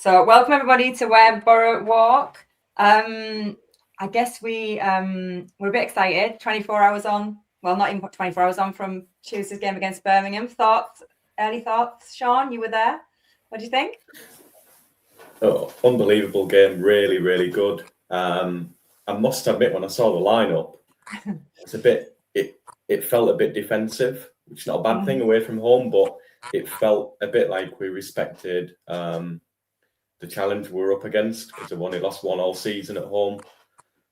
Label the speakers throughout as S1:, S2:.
S1: So welcome everybody to Where Boro Walk. I guess we're a bit excited. 24 hours on. Well, not even 24 hours on from Tuesday's game against Birmingham. Early thoughts, Sean? You were there. What do you think?
S2: Oh, unbelievable game. Really, really good. I must admit, when I saw the lineup, it felt a bit defensive, which is not a bad thing away from home, but it felt a bit like we respected the challenge we were up against because they've only lost one all season at home.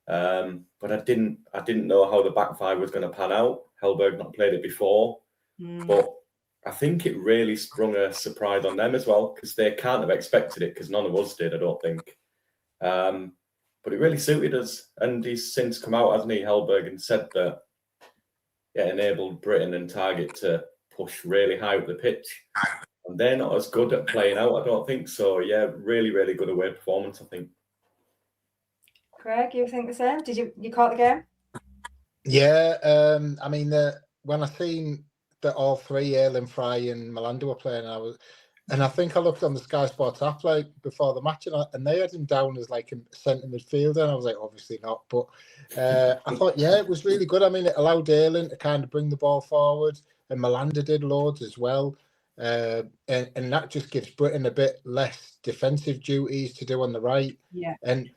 S2: But I didn't know how the back five was going to pan out. Hellberg not played it before, but I think it really sprung a surprise on them as well because they can't have expected it because none of us did, I don't think. But it really suited us, and he's since come out, hasn't he, Hellberg, and said that it enabled Britain and Target to push really high up the pitch. And they're not as good at playing out, I don't think. So, yeah, really, really good away performance, I think.
S1: Craig, you think the same? Did you caught the game?
S3: Yeah, I mean, when I seen that all three, Aylin, Fry and Malanda were playing, I think I looked on the Sky Sports app like before the match, and they had him down as like a centre midfielder, and I was like, obviously not. But I thought, yeah, it was really good. I mean, it allowed Aylin to kind of bring the ball forward, and Malanda did loads as well. And that just gives Britain a bit less defensive duties to do on the right.
S1: Yeah.
S3: And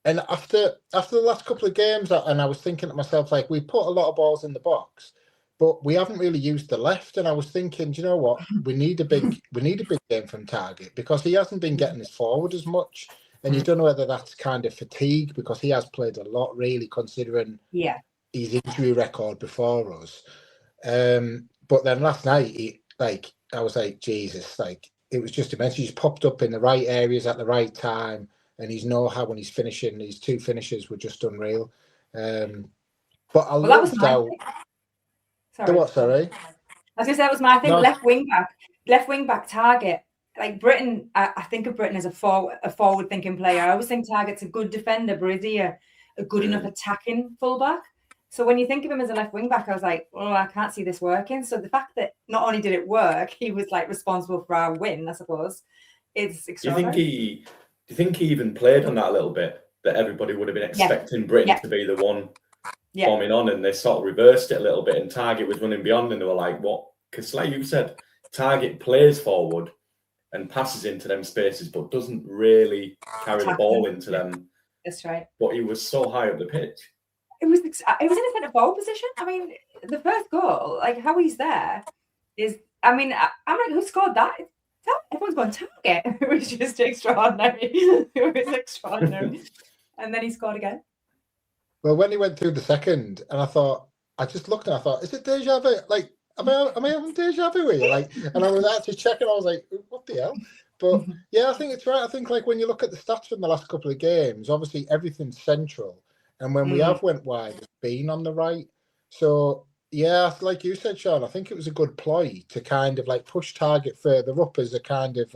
S3: after the last couple of games, and I was thinking to myself, like, we put a lot of balls in the box, but we haven't really used the left. And I was thinking, do you know what? We need a big game from Target because he hasn't been getting us forward as much. And you don't know whether that's kind of fatigue because he has played a lot, really, considering his injury record before us. But then last night, I was like, Jesus, like, it was just immense. He's popped up in the right areas at the right time. And he's know how when he's finishing, these two finishes were just unreal. But I loved how.
S1: Sorry.
S3: What? Sorry.
S1: I was going to say that was my thing.
S3: No.
S1: Left wing back Target. Like Britain, I think of Britain as a forward thinking player. I always think Target's a good defender, but is he a good enough attacking fullback? So when you think of him as a left wing back, I was like, oh, I can't see this working. So the fact that not only did it work, he was like responsible for our win, I suppose, is extraordinary.
S2: Do you think he even played on that a little bit? That everybody would have been expecting Britain to be the one bombing on, and they sort of reversed it a little bit, and Target was running beyond, and they were like, what? Because like you said, Target plays forward and passes into them spaces, but doesn't really carry the ball into them.
S1: That's right.
S2: But he was so high up the pitch.
S1: It was in a centre forward position. I mean, the first goal, like how he's there, is. I mean, I'm like, who scored that? Everyone's going Target. It was just extraordinary. It was extraordinary. And then he scored again.
S3: Well, when he went through the second, and I just looked and I thought, is it deja vu? Like, am I having deja vu here? Like, and I was actually checking. I was like, what the hell? But yeah, I think it's right. I think like when you look at the stats from the last couple of games, obviously everything's central, and when we have went wide, it's been on the right. So. Yeah, like you said, Sean, I think it was a good ploy to kind of like push Target further up as a kind of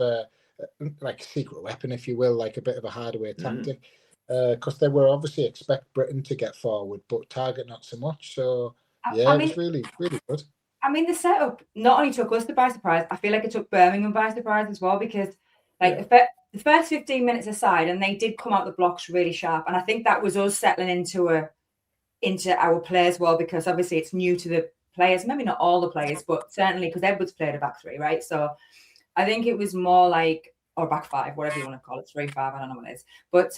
S3: like a secret weapon, if you will, like a bit of a hardware tactic. Because they were obviously expect Britain to get forward, but Target not so much. So yeah, it was really, really good.
S1: I mean, the setup not only took us by surprise, I feel like it took Birmingham by surprise as well, because like the first 15 minutes aside, and they did come out the blocks really sharp, and I think that was us settling into our players well, because obviously it's new to the players, maybe not all the players, but certainly because Edwards played a back three, right? So I think it was more like, or back five, whatever you want to call it, 3-5, I don't know what it is. But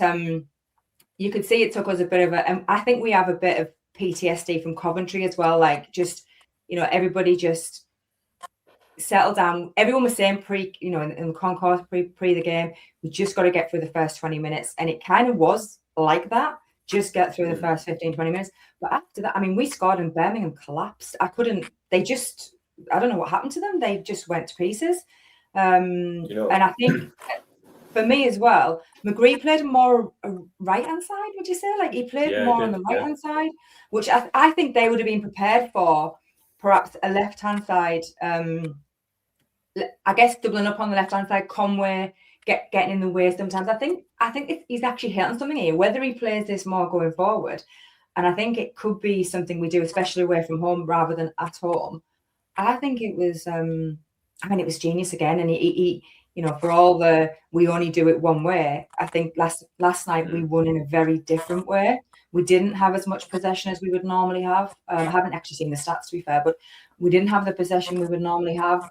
S1: you could see it took us a bit of I think we have a bit of PTSD from Coventry as well, like just, everybody just settled down. Everyone was saying in the concourse pre the game, we just got to get through the first 20 minutes. And it kind of was like that. Just get through the first 15, 20 minutes. But after that, I mean, we scored and Birmingham collapsed. I don't know what happened to them. They just went to pieces. And I think for me as well, McGree played more right-hand side, would you say? Like he played more on the right-hand side, which I think they would have been prepared for perhaps a left-hand side. I guess doubling up on the left-hand side, Conway, getting in the way sometimes. I think he's actually hitting something here, whether he plays this more going forward. And I think it could be something we do, especially away from home rather than at home. I think it was, it was genius again. And he for all we only do it one way, I think last night we won in a very different way. We didn't have as much possession as we would normally have. I haven't actually seen the stats, to be fair, but we didn't have the possession we would normally have.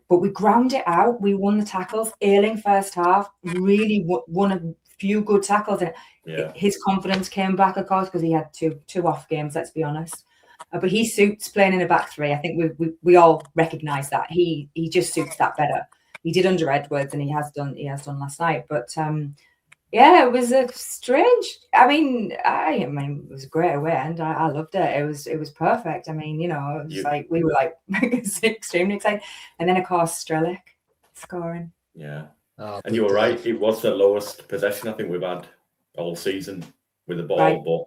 S1: But we ground it out. We won the tackles. Ayling first half really won a few good tackles. And his confidence came back, of course, because he had two off games, let's be honest. But he suits playing in a back three. I think we all recognise that. He just suits that better. He did under Edwards, and he has done last night. But it was a strange. I mean, it was a great away, and I loved it. It was perfect. I mean, it was like we were like extremely excited, and then of course Strelic scoring.
S2: Yeah, and you were right. It was the lowest possession I think we've had all season with the ball, right. But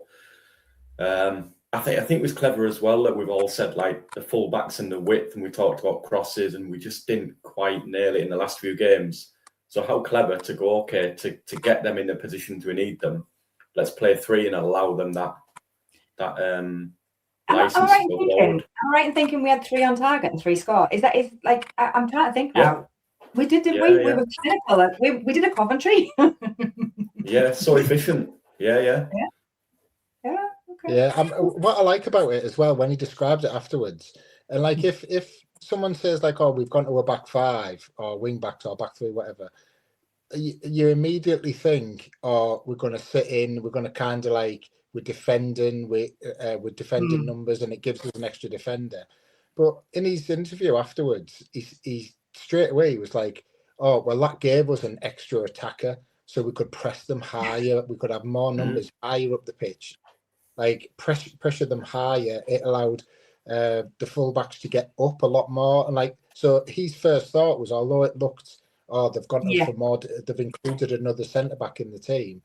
S2: I think it was clever as well that we've all said like the full backs and the width, and we talked about crosses, and we just didn't quite nail it in the last few games. So how clever to go, okay, to get them in the positions we need them. Let's play three and allow them that license to go forward.
S1: I'm right in thinking we had 3 on target and 3 score. Is like I'm trying to think now. We did we were clinical. We did a Coventry.
S3: Yeah,
S2: so efficient. Yeah.
S1: Okay.
S3: Yeah, what I like about it as well when he describes it afterwards, and like if someone says like, "Oh, we've gone to a back 5 or wing backs or back 3, whatever," you immediately think, "Oh, we're going to sit in. We're going to kind of like we're defending with defending numbers, and it gives us an extra defender." But in his interview afterwards, he straight away he was like, "Oh, well, that gave us an extra attacker, so we could press them higher. We could have more numbers higher up the pitch." Like pressure them higher, it allowed the fullbacks to get up a lot more, and like so his first thought was, although it looked, they've gone for more, they've included another centre back in the team.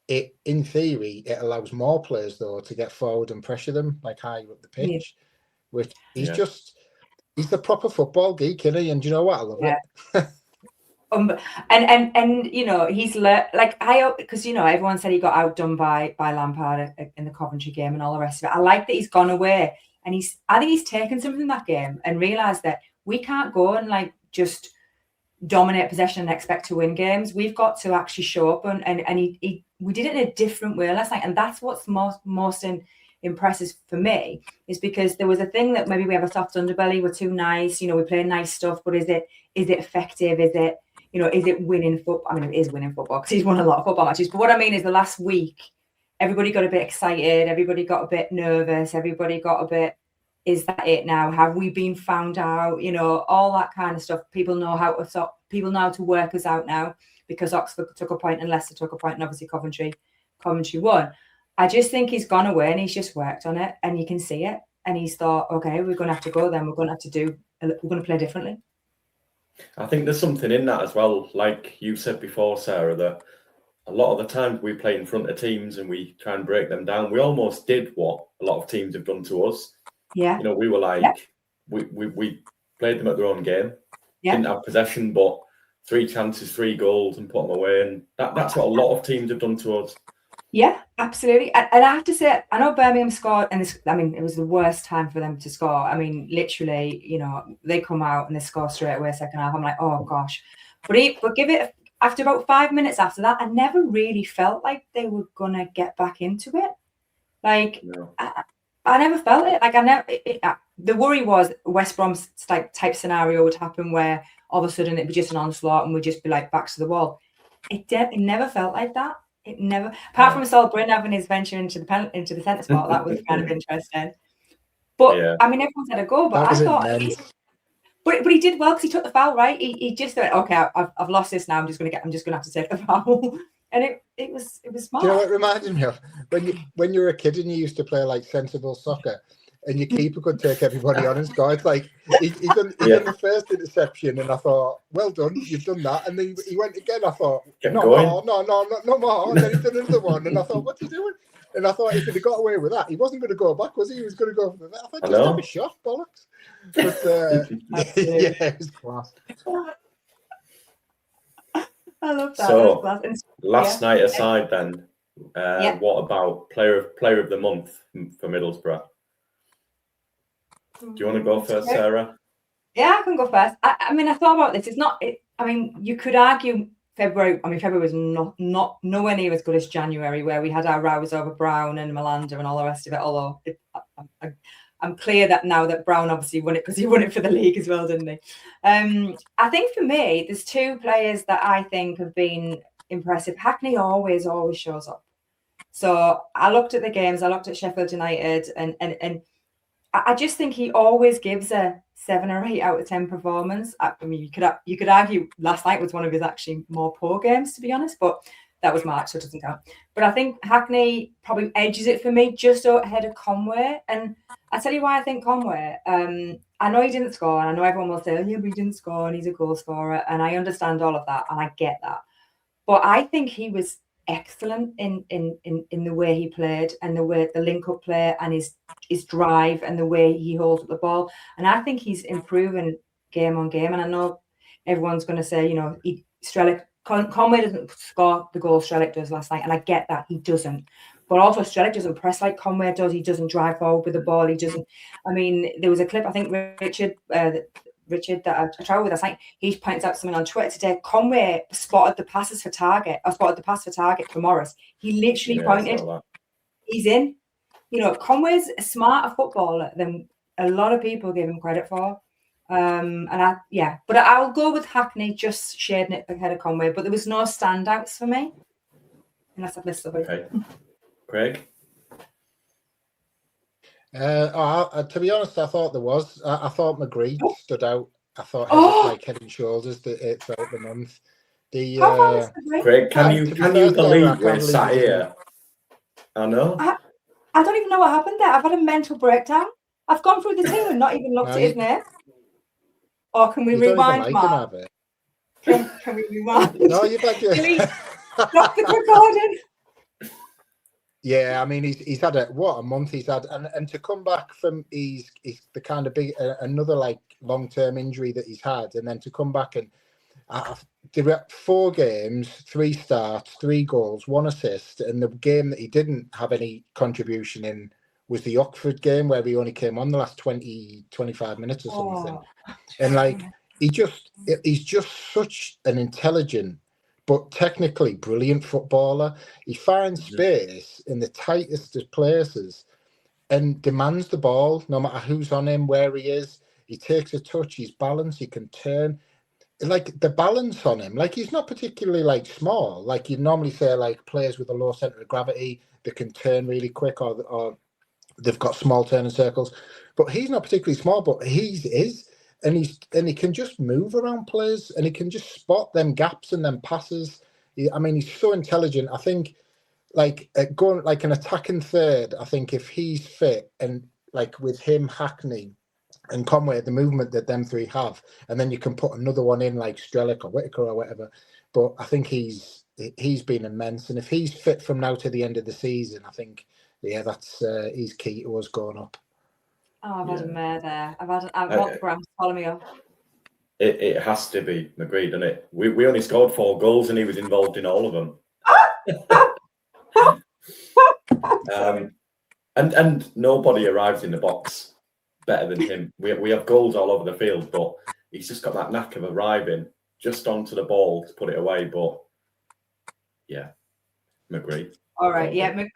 S3: It in theory it allows more players though to get forward and pressure them like higher up the pitch, which he's he's the proper football geek, isn't he? And do you know what? I love it.
S1: And he's like because everyone said he got outdone by Lampard in the Coventry game and all the rest of it. I like that he's gone away and I think he's taken something in that game and realised that we can't go and like just dominate possession and expect to win games. We've got to actually show up and we did it in a different way last night, and that's what's most impressive for me, is because there was a thing that maybe we have a soft underbelly, we're too nice, we play nice stuff, but is it effective? Is it is it winning football? I mean, it is winning football because he's won a lot of football matches. But what I mean is the last week, everybody got a bit excited. Everybody got a bit nervous. Everybody got a bit, is that it now? Have we been found out? All that kind of stuff. People know how to work us out now because Oxford took a point and Leicester took a point and obviously Coventry won. I just think he's gone away and he's just worked on it and you can see it. And he's thought, okay, we're going to have to go then. We're going to play differently.
S2: I think there's something in that as well. Like you said before, Sarah, that a lot of the time we play in front of teams and we try and break them down. We almost did what a lot of teams have done to us.
S1: Yeah.
S2: We were like, we played them at their own game. Yeah. Didn't have possession, but 3 chances, 3 goals and put them away. And that's what a lot of teams have done to us.
S1: Yeah, absolutely. And I have to say, I know Birmingham scored, and it was the worst time for them to score. I mean, literally, they come out and they score straight away second half. I'm like, oh gosh. But give it, after about 5 minutes after that, I never really felt like they were going to get back into it. Like, no. I never felt it. Like, the worry was West Brom's type scenario would happen where all of a sudden it'd be just an onslaught and we'd just be like backs to the wall. It never felt like that. It never, apart from Sol Bryn having his venture into the centre spot, that was kind of interesting. But I mean, everyone's had a go, but I thought, but he did well because he took the foul, right? He just went, okay, I've lost this now. I'm just gonna have to take the foul, and it was smart.
S3: Do you know what it reminded me of? When you were a kid and you used to play like sensible soccer, and your keeper could take everybody on and score. It's like he done the first interception, and I thought, well done, you've done that. And then he went again. I thought, no more. And then he did another one, and I thought, what's he doing? And I thought if he'd got away with that, he wasn't going to go back, was he? He was going to go for that. I thought, just have a shot, bollocks. But it was class.
S1: I love that.
S2: So last night aside, then, what about player of the month for Middlesbrough? Do you want to go first, Sarah?
S1: Yeah, I can go first. I mean, I thought about this. It's not. I mean, you could argue February. I mean, February was not nowhere near as good as January, where we had our rows over Brown and Malanda and all the rest of it. Although I'm clear that now that Brown obviously won it because he won it for the league as well, didn't he? I think for me, there's two players that I think have been impressive. Hackney always shows up. So I looked at the games. I looked at Sheffield United, and I just think he always gives a 7 or 8 out of 10 performance. I mean, you could argue last night was one of his actually more poor games, to be honest, but that was March, so it doesn't count. But I think Hackney probably edges it for me just ahead of Conway. And I tell you why I think Conway. I know he didn't score, and I know everyone will say, oh, yeah, but he didn't score, and he's a goal scorer, and I understand all of that, and I get that. But I think he was excellent in the way he played and the link-up play and his drive and the way he holds up the ball. And I think he's improving game on game. And I know everyone's going to say, Conway doesn't score the goal Strelic does last night, and I get that, he doesn't. But also Strelic doesn't press like Conway does. He doesn't drive forward with the ball. He doesn't. I mean, there was a clip, I think Richard that I travel with last night, he points out something on Twitter today. Conway spotted the pass for target for Morris. He literally pointed, he's in. Conway's a smarter footballer than a lot of people give him credit for. But I'll go with Hackney, just shading it ahead of Conway. But there was no standouts for me, unless I've missed something.
S2: Okay, Craig.
S3: To be honest, I thought there was. I thought McGree stood out. I thought he was like head and shoulders throughout the month.
S2: Craig, can you believe we're sat here? I know.
S1: I don't even know what happened there. I've had a mental breakdown. I've gone through the team and not even looked at his name. Or can we rewind, Mark? Can we rewind?
S3: No, you've had your...
S1: Stop the recording.
S3: Yeah, I mean, he's had a month he's had, and to come back from he's the kind of big another like long-term injury that he's had, and then to come back and there were 4 games, 3 starts, 3 goals, 1 assist, and the game that he didn't have any contribution in was the Oxford game where he only came on the last 20-25 minutes or something. And like he's just such an intelligent but technically brilliant footballer. He finds space in the tightest of places and demands the ball no matter who's on him, where he is. He takes a touch, he's balanced, he can turn. Like the balance on him, like he's not particularly like small. Like you'd normally say like players with a low centre of gravity that can turn really quick or they've got small turning circles. But he's not particularly small, but he is. And he can just move around players and he can just spot them gaps and them passes. He's so intelligent. I think like going like an attacking third, I think if he's fit and like with him, Hackney and Conway, the movement that them 3 have, and then you can put another one in like Strelic or Whitaker or whatever. But I think he's been immense. And if he's fit from now to the end of the season, I think, that's he's key to us going up.
S1: Oh, I've had a mare there. I've got the Grams follow me up.
S2: It has to be McGree, doesn't it? We only scored 4 goals and he was involved in all of them. And nobody arrives in the box better than him. We have goals all over the field, but he's just got that knack of arriving just onto the ball to put it away. But yeah, McGree.
S1: All right,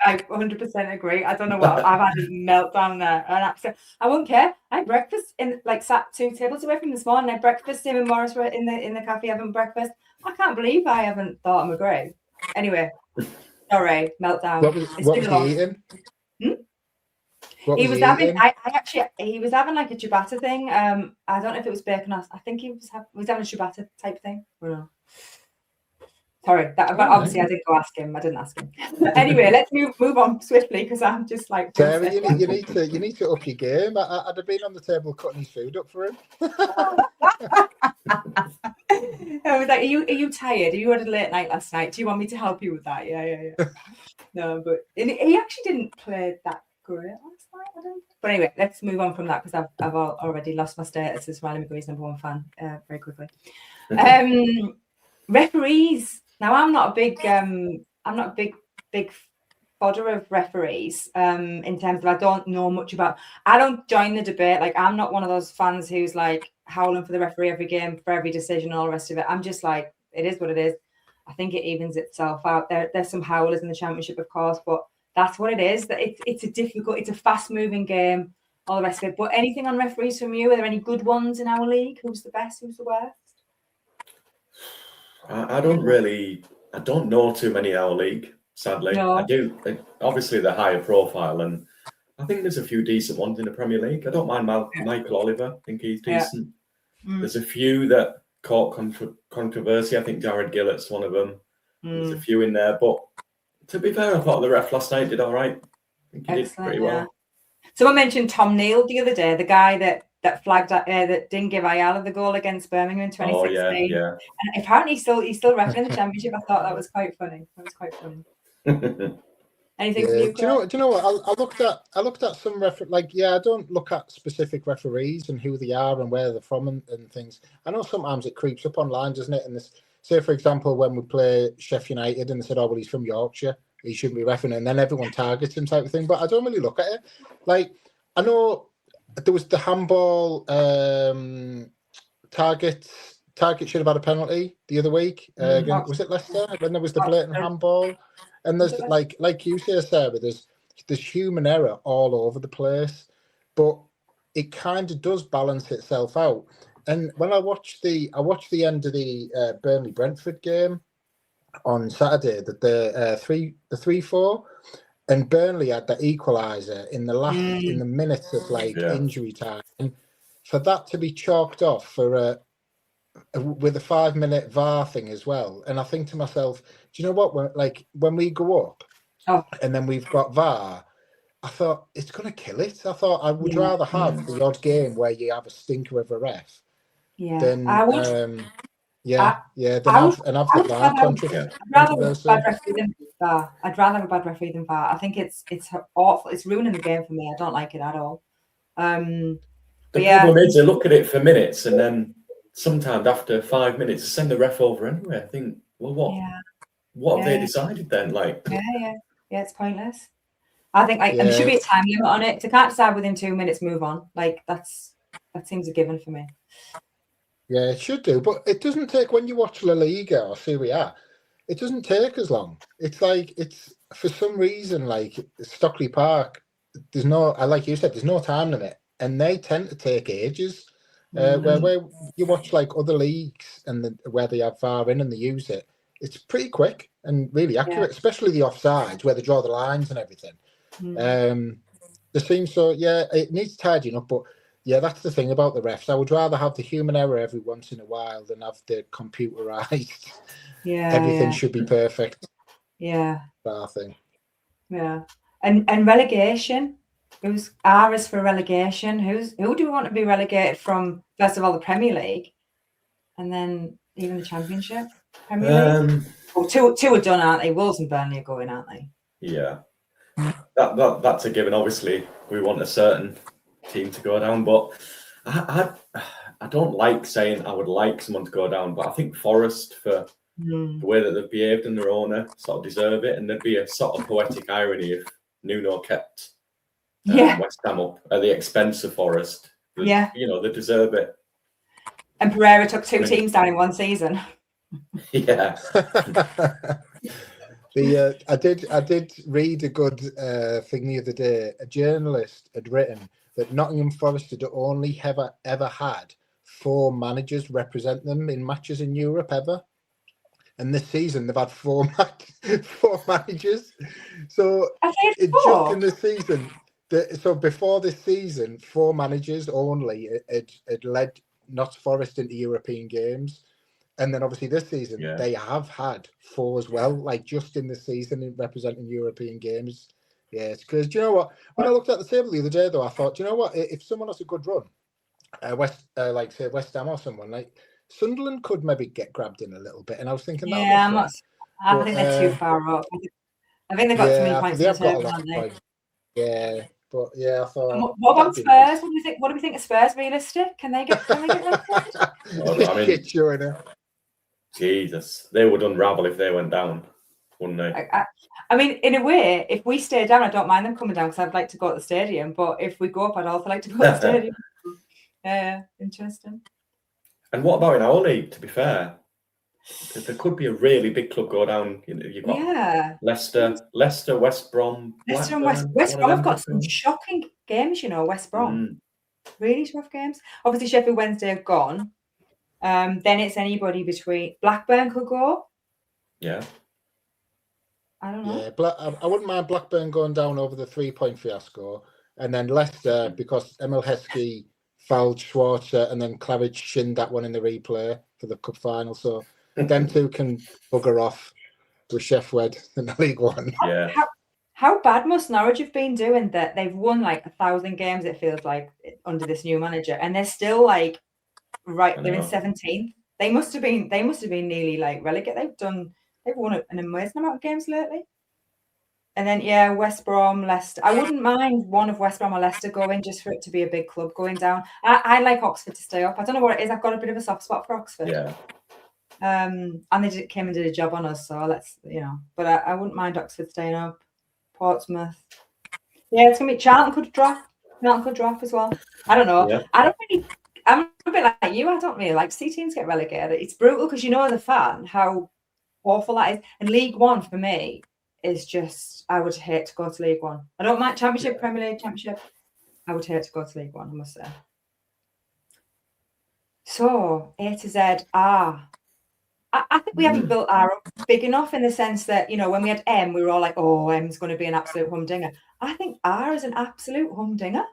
S1: I 100% agree. I don't know what I've had a meltdown there. I won't care. I had breakfast sat 2 tables away from this morning. I had breakfast. Tim and Morris were in the cafe having breakfast. I can't believe I haven't thought of McGree. Anyway, sorry, meltdown.
S3: What was he eating?
S1: He was having. He was having like a ciabatta thing. I don't know if it was bacon or I think he was having a ciabatta type thing. I don't know. Sorry, but obviously I didn't go ask him. I didn't ask him. Anyway, let's move on swiftly because I'm just like.
S3: Sarah, you need to up your game. I'd have been on the table cutting his food up for him.
S1: I was like, are you tired? You had a late night last night. Do you want me to help you with that? Yeah. No, but he actually didn't play that great last night. I don't. But anyway, let's move on from that because I've already lost my status as Riley McGree's #1 fan very quickly. Referees. Now, I'm not a big fodder of referees in terms of I don't know much about. I don't join the debate. Like I'm not one of those fans who's like howling for the referee every game for every decision and all the rest of it. I'm just like, it is what it is. I think it evens itself out. There's some howlers in the Championship, of course, but that's what it is. That it's a fast-moving game, all the rest of it. But anything on referees from you? Are there any good ones in our league? Who's the best? Who's the worst?
S2: I don't know too many in our league, sadly.
S1: No.
S2: I do. Obviously, they're higher profile, and I think there's a few decent ones in the Premier League. I don't mind Michael Oliver. I think he's decent.
S1: Yeah.
S2: There's a few that caught controversy. I think Jared Gillett's one of them. There's a few in there, but to be fair, I thought the ref last night did all right. I think he did pretty well.
S1: Someone mentioned Tom Neal the other day, the guy that flagged that didn't give Ayala the goal against Birmingham in 2016.
S2: Oh yeah.
S1: And apparently he's still refing in the Championship. I thought that was quite funny. Anything from you?
S3: Do you know what? I looked at some I don't look at specific referees and who they are and where they're from and things. I know sometimes it creeps up online, doesn't it? And this, say for example, when we play Sheffield United and they said, "Oh, well, he's from Yorkshire, he shouldn't be reffing," and then everyone targets him type of thing. But I don't really look at it. Like, I know there was the handball target should have had a penalty the other week. Was it Leicester when there was the blatant handball? And there's like you say, Sarah, there's human error all over the place, but it kind of does balance itself out. And when I watched the end of the Burnley Brentford game on Saturday, the 3-4, and Burnley had the equaliser in the minutes of injury time, and for that to be chalked off for with a 5-minute VAR thing as well. And I think to myself, do you know what? When we go up and then we've got VAR, I thought it's going to kill it. I thought I would rather have the odd game where you have a stinker of a ref than
S1: I would.
S3: have the VAR controversy.
S1: I'd rather have a bad referee than VAR. I think it's awful. It's ruining the game for me. I don't like it at all.
S2: The problem is they look at it for minutes and then sometimes after 5 minutes send the ref over anyway. I think, well, what have they decided then?
S1: It's pointless. I think there should be a time limit on it. If they can't decide within 2 minutes, move on. That seems a given for me.
S3: Yeah, it should do, but it doesn't take, when you watch La Liga or Serie A, it doesn't take as long. It's for some reason, Stockley Park, there's no, like you said, there's no time limit, and they tend to take ages. Where you watch other leagues and where they have VAR in and they use it, it's pretty quick and really accurate, especially the offsides where they draw the lines and everything. There seems it needs tidying up, but that's the thing about the refs. I would rather have the human error every once in a while than have the computerized. Everything should be perfect. VAR thing.
S1: Yeah, and relegation. Who's R is for relegation? Who do we want to be relegated from? First of all, the Premier League, and then even the Championship. Premier League. Well, two are done, aren't they? Wolves and Burnley are going, aren't they?
S2: Yeah, that's a given. Obviously, we want a certain team to go down, but I don't like saying I would like someone to go down, but I think Forest, for the way that they've behaved and their owner, sort of deserve it, and there'd be a sort of poetic irony if Nuno kept West Ham up at the expense of Forest. They deserve it.
S1: And Pereira took two teams down in one season.
S3: I did read a good thing the other day. A journalist had written that Nottingham Forest had only ever had 4 managers represent them in matches in Europe ever. And this season they've had 4 managers. So just in the season. So before this season, 4 managers only had led Notts Forest into European games. And then obviously this season, they have had 4 as well, just in this season representing European games. Yeah, it's because, do you know what? When I looked at the table the other day, though, I thought, do you know what? If someone has a good run, say West Ham or someone, Sunderland could maybe get grabbed in a little bit. And I was thinking
S1: I think they're too far up. I think they've got too many points in the table, haven't they?
S3: Yeah. But I thought.
S1: What about Spurs? Nice. What do we think of Spurs? Realistic? Can they get
S2: Jesus, they would unravel if they went down, wouldn't they?
S1: I mean, in a way, if we stay down, I don't mind them coming down because I'd like to go to the stadium. But if we go up, I'd also like to go to the stadium. Yeah, interesting.
S2: And what about in our league? To be fair, there could be a really big club go down. You know, you've got Leicester, West Brom,
S1: Leicester and
S2: Blackburn.
S1: West Brom have got
S2: could
S1: some
S2: go.
S1: shocking games, you know, West Brom. Really tough games. Obviously, Sheffield Wednesday have gone. Then it's anybody between Blackburn could go.
S2: Yeah.
S1: I don't know.
S3: Yeah, I wouldn't mind Blackburn going down over the 3-point fiasco. And then Leicester, because Emil Heskey fouled Schwarzer and then Claridge shinned that one in the replay for the cup final. So them two can bugger off with Sheffield in the League One.
S2: Yeah.
S1: How bad must Norwich have been doing that? They've won like 1,000 games, it feels like, under this new manager, and they're still like they're in 17th. They must have been nearly like relegated. They've won an amazing amount of games lately. And then West Brom, Leicester. I wouldn't mind one of West Brom or Leicester going just for it to be a big club going down. I like Oxford to stay up. I don't know what it is. I've got a bit of a soft spot for Oxford.
S2: Yeah.
S1: And they came and did a job on us, so let's, but I wouldn't mind Oxford staying up. Portsmouth. Yeah, it's gonna be Charlton could drop. Charlton could drop as well. I don't know.
S2: Yeah.
S1: I'm a bit like you. I don't really like see teams get relegated. It's brutal because as a fan how awful that is. And League One for me is just, I would hate to go to League One. I don't mind Championship, Premier League, Championship. I would hate to go to League One, I must say. So A to Z R. I think we haven't built R up big enough in the sense that, when we had M, we were all like, oh, M's going to be an absolute humdinger. I think R is an absolute humdinger.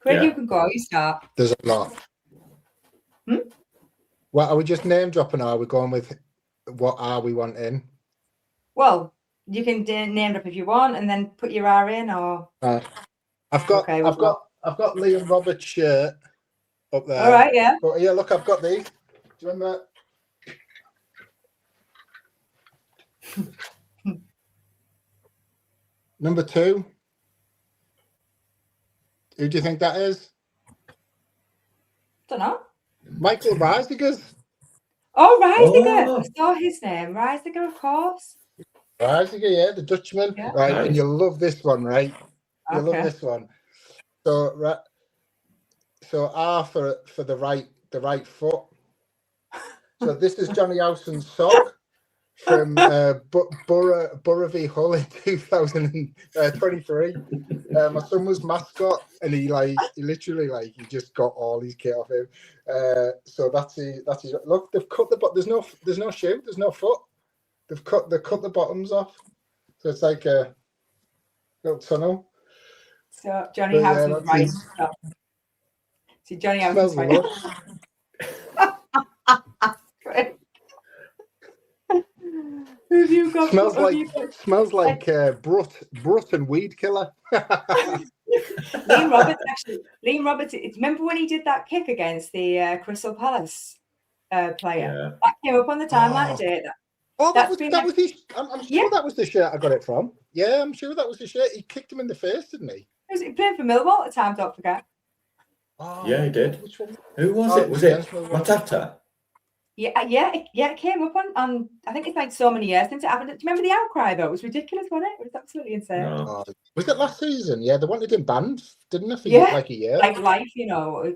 S1: Craig, you can go. You start.
S3: There's a lot. Well, are we just name dropping, or are we going with what R we want in?
S1: Well, you can name drop if you want, and then put your R in, or.
S3: I've got Liam Roberts' shirt up there.
S1: All right, yeah.
S3: But yeah, look, I've got these. Do you remember? Number 2. Who do you think that is?
S1: Don't know.
S3: Michael Reisiger.
S1: Oh, Reisiger. I saw his name. Reisiger, of course.
S3: Reisiger, yeah, the Dutchman.
S1: Yeah.
S3: Right,
S2: Nice.
S3: and you'll love this one, right? You'll love this one. So R for the right foot. So this is Johnny Howson's sock from Boro v Hull in 2023. My son was mascot, and he literally he just got all his kit off him. So that's his. Look, they've cut the there's no shoe, there's no foot. They've cut the bottoms off, so it's like a little tunnel.
S1: So Johnny Howson's right. See, Johnny Howson's right. Who have you got?
S3: Smells like Brut and Weed Killer.
S1: Liam Roberts. Remember when he did that kick against the Crystal Palace player?
S2: Yeah.
S1: That came up on the timeline today.
S3: That was his. I'm sure that was the shirt I got it from. Yeah, I'm sure that was the shirt. He kicked him in the face, didn't he?
S1: He played for Millwall at the time. Don't forget.
S3: Oh,
S2: Yeah, he did.
S3: Which one?
S2: Who was it? Was it Matata?
S1: Yeah. It came up on. I think it's like so many years since it happened. Do you remember the outcry though? It was ridiculous, wasn't it? It was absolutely insane.
S2: No.
S3: Was it last season? Yeah, they wanted him banned, didn't they? For like a year.
S1: Like life,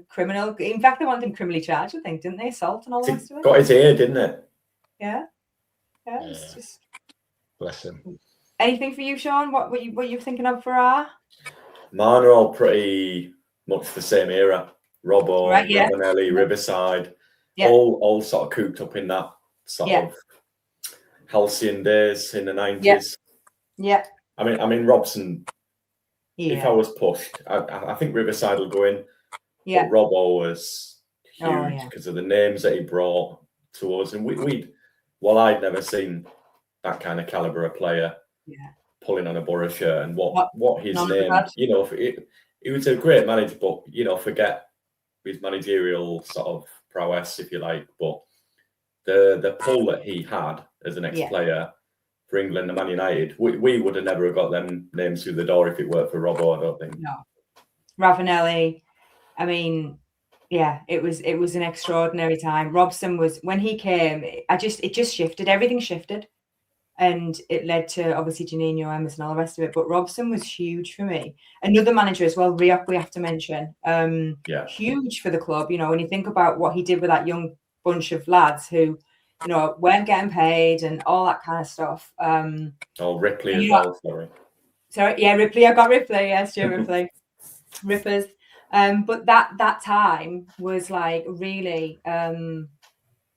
S1: criminal. In fact, they wanted him criminally charged. I think, didn't they? Assault and all that stuff.
S2: Got his ear, didn't it?
S1: Yeah. It's just...
S3: Bless him.
S1: Anything for you, Sean? What you thinking of for R?
S2: Mine are all pretty much the same era. Robbo, Ravanelli, Riverside.
S1: Yeah.
S2: All sort of cooped up in that sort of halcyon days in the 90s.
S1: Yeah.
S2: I mean Robson. Yeah. If I was pushed, I think Riverside will go in.
S1: Yeah.
S2: But Robbo was huge because of the names that he brought to us, and I'd never seen that kind of caliber of player pulling on a Boro shirt, and what his name. He was a great manager, but forget his managerial sort of prowess, if you like, but the pull that he had as an ex-player for England and Man United, we would have never got them names through the door if it weren't for Robbo, I don't think.
S1: No. Ravanelli, I mean, it was an extraordinary time. Robson was, when he came, it just shifted, everything shifted. and it led to obviously Janino, Emerson, and all the rest of it. But Robson was huge for me. Another manager as well, Rioch, we have to mention. Huge for the club. You know, when you think about what he did with that young bunch of lads who, you know, weren't getting paid and all that kind of stuff.
S2: Ripley as well.
S1: Sorry, yeah, Ripley. I got Ripley. Yes, Joe Ripley. Rippers. But that time was like really.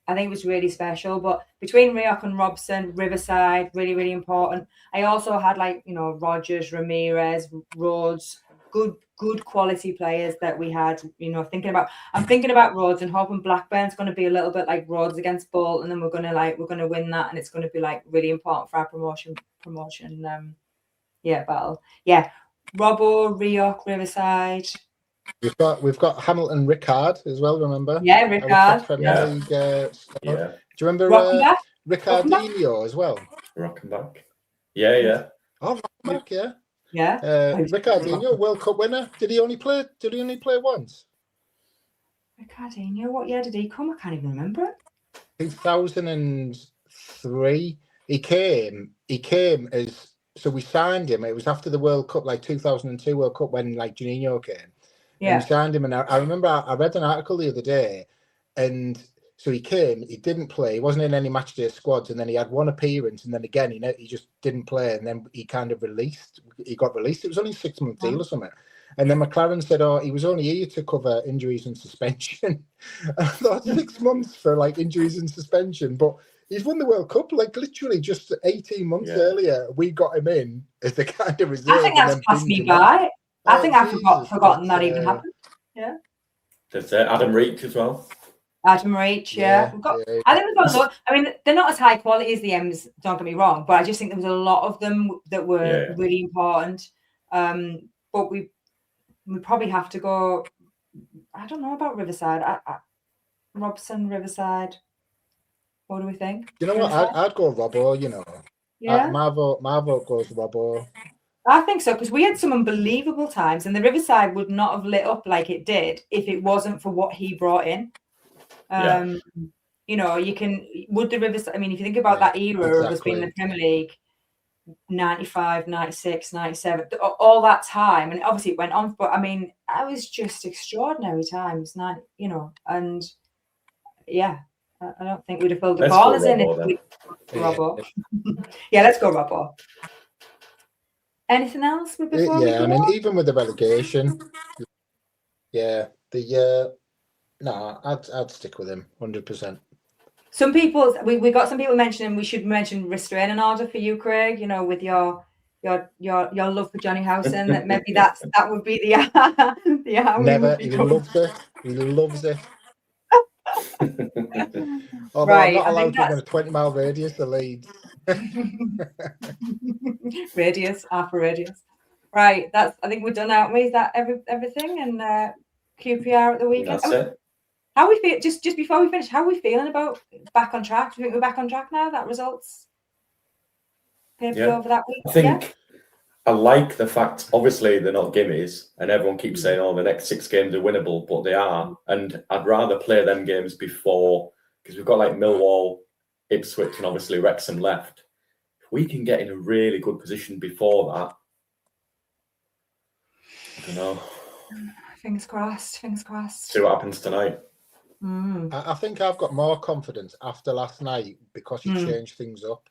S1: I think it was really special. But between Rioch and Robson, Riverside, really, really important. I also had like, you know, Rogers, Ramirez, Rhodes, good quality players that we had, you know, I'm thinking about Rhodes and hoping Blackburn's going to be a little bit like Rhodes against Bolton, and we're going to win that, and it's going to be like really important for our promotion battle. Yeah. Robbo, Rioch, Riverside.
S3: We've got Hamilton Rickard as well, remember?
S1: Yeah, Rickard.
S3: Premier League, do you remember Ricardinho as well?
S2: Rockenbach. Yeah.
S3: Oh, Rockenbach, yeah.
S1: Yeah.
S3: Ricardinho, World Cup winner. Did he only play once?
S1: Ricardinho, what year did he come? I can't even remember.
S3: 2003. He came as, so we signed him. It was after the World Cup, like 2002 World Cup, when like Janino came. Yeah. And we signed him, and I remember I read an article the other day, and so he came, he didn't play, he wasn't in any match day squads, and then he had one appearance, and then again he just didn't play, and then he got released. It was only a 6-month deal or something. And then McLaren said, oh, he was only here to cover injuries and suspension. I thought 6 months for like injuries and suspension, but he's won the World Cup like literally just 18 months earlier. We got him in as the kind of reserve.
S1: I think that's passed me by. I think I've forgotten that even happened. Yeah.
S2: There's Adam Reach as well.
S1: Adam Reach, yeah. I think we've got. I mean, they're not as high quality as the M's. Don't get me wrong, but I just think there was a lot of them that were really important. But we probably have to go. I don't know about Riverside. Robson, Riverside. What do we think?
S3: You know what? I'd go Robbo. You know.
S1: Yeah.
S3: My vote goes Robbo.
S1: I think so, because we had some unbelievable times, and the Riverside would not have lit up like it did if it wasn't for what he brought in. You know, would the Riverside, I mean, if you think about that era of us being in the Premier League, 95, 96, 97, all that time, and obviously it went on, but I mean, I was just extraordinary times, you know, and yeah, I don't think we'd have filled the corners in if we Robbo. Yeah, let's go Robbo. Anything else before we go?
S3: I mean, even with the relegation, I'd stick with him 100%.
S1: Some people, we got some people mentioning we should mention restraining order for you, Craig. You know, with your love for Johnny Howson, that maybe that would be the
S3: Never. He loves it. He loves it. Although
S1: right,
S3: I'm not allowed to within a 20-mile radius of Leeds.
S1: Half a radius. Right, I think we're done, aren't we? Is that everything? And QPR at the weekend.
S2: That's it.
S1: How we feel? Just before we finish, how are we feeling about back on track? Do you think we're back on track now? That results over that week.
S2: I think I like the fact. Obviously, they're not gimmies, and everyone keeps saying, "Oh, the next 6 games are winnable," but they are. And I'd rather play them games before, because we've got like Millwall, Ipswich, and obviously Wrexham left. If we can get in a really good position before that, I don't know.
S1: Fingers crossed.
S2: See what happens tonight.
S3: I think I've got more confidence after last night because he changed things up.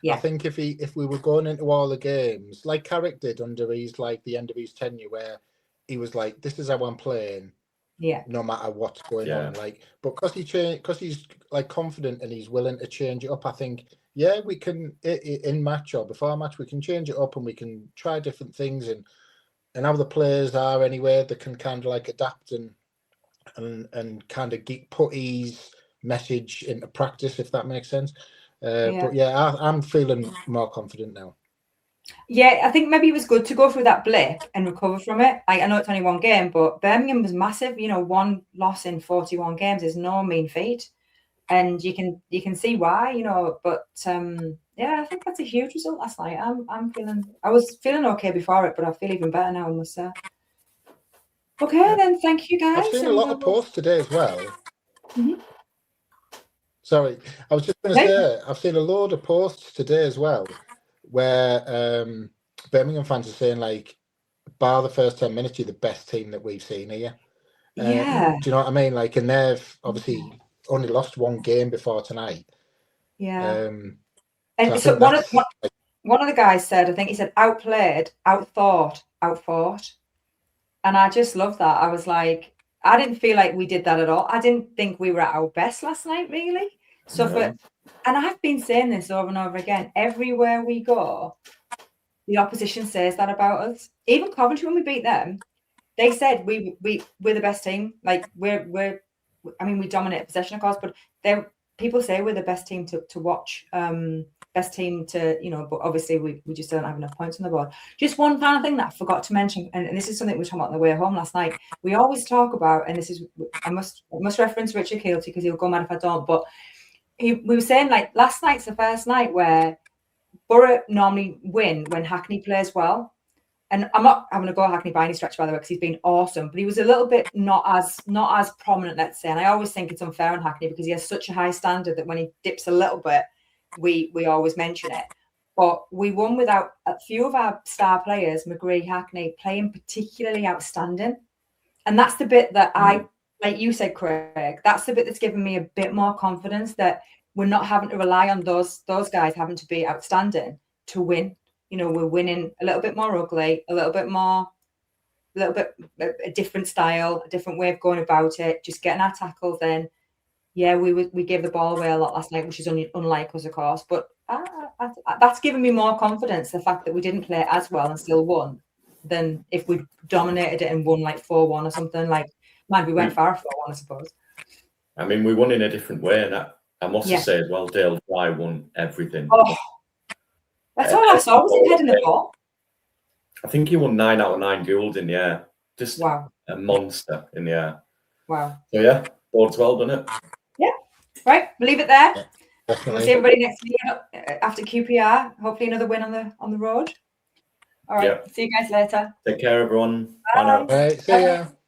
S3: Yeah. I think if we were going into all the games like Carrick did under the end of his tenure, where he was like, "This is how I'm playing." Yeah. No matter what's going on, but because he's like confident and he's willing to change it up, I think we can in match or before match we can change it up and we can try different things and how the players are anyway. They can kind of like adapt and kind of put his message into practice, if that makes sense. But I'm feeling more confident now.
S1: Yeah, I think maybe it was good to go through that blip and recover from it. I know it's only one game, but Birmingham was massive. You know, 1 loss in 41 games is no mean feat, and you can see why. You know, but I think that's a huge result last night. I was feeling okay before it, but I feel even better now, I must say. Okay, then thank you guys.
S3: I've seen a lot of posts today as well. Sorry, I was just going to say, I've seen a load of posts today as well where Birmingham fans are saying, like, bar the first 10 minutes, you're the best team that we've seen here.
S1: Yeah.
S3: Do you know what I mean? Like, and they've obviously only lost one game before tonight.
S1: Yeah.
S3: So
S1: and so one of the guys said, I think he said, outplayed, outthought, outfought. And I just love that. I was like, I didn't feel like we did that at all. I didn't think we were at our best last night, really. So and I've been saying this over and over again. Everywhere we go, the opposition says that about us. Even Coventry, when we beat them, they said we're the best team. Like we dominate possession, of course, but people say we're the best team to watch. Best team to, but obviously we just don't have enough points on the board. Just one final thing that I forgot to mention, and this is something we were talking about on the way home last night. We always talk about, and this is, I must reference Richard Keelty because he'll go mad if I don't, but we were saying, like, last night's the first night where Boro normally win when Hackney plays well. And I'm not having to go Hackney by any stretch, by the way, because he's been awesome. But he was a little bit not as prominent, let's say. And I always think it's unfair on Hackney because he has such a high standard that when he dips a little bit, we always mention it. But we won without a few of our star players, McGree, Hackney, playing particularly outstanding. And that's the bit that I, like you said, Craig, that's the bit that's given me a bit more confidence that we're not having to rely on those guys having to be outstanding to win. We're winning a little bit more ugly, a little bit a different style, a different way of going about it, just getting our tackles in. Yeah, we gave the ball away a lot last night, which is unlike us, of course. But that's given me more confidence, the fact that we didn't play as well and still won, than if we dominated it and won like 4-1 or something. Like, man, we went far 4-1, I suppose.
S2: I mean, we won in a different way, and I must say as well, Dale Fry won everything.
S1: Oh, that's all I saw was him heading the ball.
S2: I think he won 9 out of 9 goals in the air. Just
S1: wow,
S2: a monster in the air.
S1: Wow.
S2: So yeah, bodes well, doesn't it?
S1: Yeah. Right, we'll leave it there.
S3: Yeah,
S1: we'll see everybody next week after QPR. Hopefully another win on the road. All right. See you guys later.
S2: Take care, everyone.
S1: Bye.
S3: All right, see ya.